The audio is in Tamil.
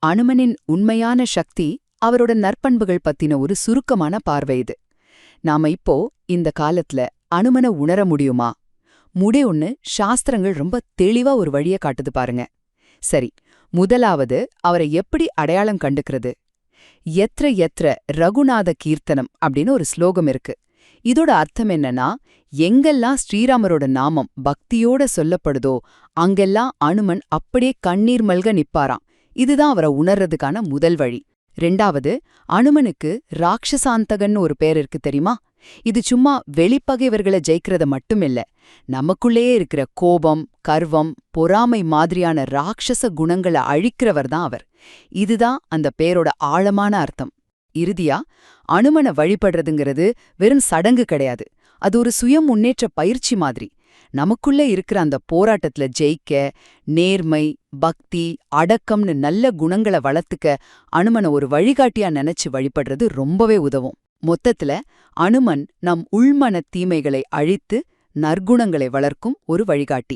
அனுமனின் உண்மையான சக்தி அவரோட நற்பண்புகள் பத்தின ஒரு சுருக்கமான பார்வை இது. நாம இப்போ இந்த காலத்துல அனுமனை உணர முடியுமா? முடியும்னு சாஸ்திரங்கள் ரொம்ப தெளிவா ஒரு வழிய காட்டுது பாருங்க. சரி, முதலாவது அவரை எப்படி அடையாளம் கண்டுக்கிறது? எத்ர எத்ர ரகுநாத கீர்த்தனம் அப்படின்னு ஒரு ஸ்லோகம் இருக்கு. இதோட அர்த்தம் என்னன்னா, எங்கெல்லாம் ஸ்ரீராமரோட நாமம் பக்தியோட சொல்லப்படுதோ அங்கெல்லாம் அனுமன் அப்படியே கண்ணீர் மல்க நிப்பாராம். இதுதான் அவரை உணர்றதுக்கான முதல் வழி. ரெண்டாவது, அனுமனுக்கு ராட்சசாந்தகன்னு ஒரு பேர் இருக்கு தெரியுமா? இது சும்மா வெளிப்பகைவர்களை ஜெயிக்கிறத மட்டுமில்ல, நமக்குள்ளேயே இருக்கிற கோபம், கர்வம், பொறாமை மாதிரியான ராட்சச குணங்களை அழிக்கிறவர் தான் அவர். இதுதான் அந்த பேரோட ஆழமான அர்த்தம். இறுதியா, அனுமனை வழிபடுறதுங்கிறது வெறும் சடங்கு கிடையாது. அது ஒரு சுய முன்னேற்ற பயிற்சி மாதிரி. நமக்குள்ள இருக்கிற அந்த போராட்டத்துல ஜெயிக்க, நேர்மை, பக்தி, அடக்கம்னு நல்ல குணங்களை வளர்த்துக்க அனுமனை ஒரு வழிகாட்டியா நினைச்சு வழிபடுறது ரொம்பவே உதவும். மொத்தத்துல அனுமன் நம் உள்மன தீமைகளை அழித்து நற்குணங்களை வளர்க்கும் ஒரு வழிகாட்டி.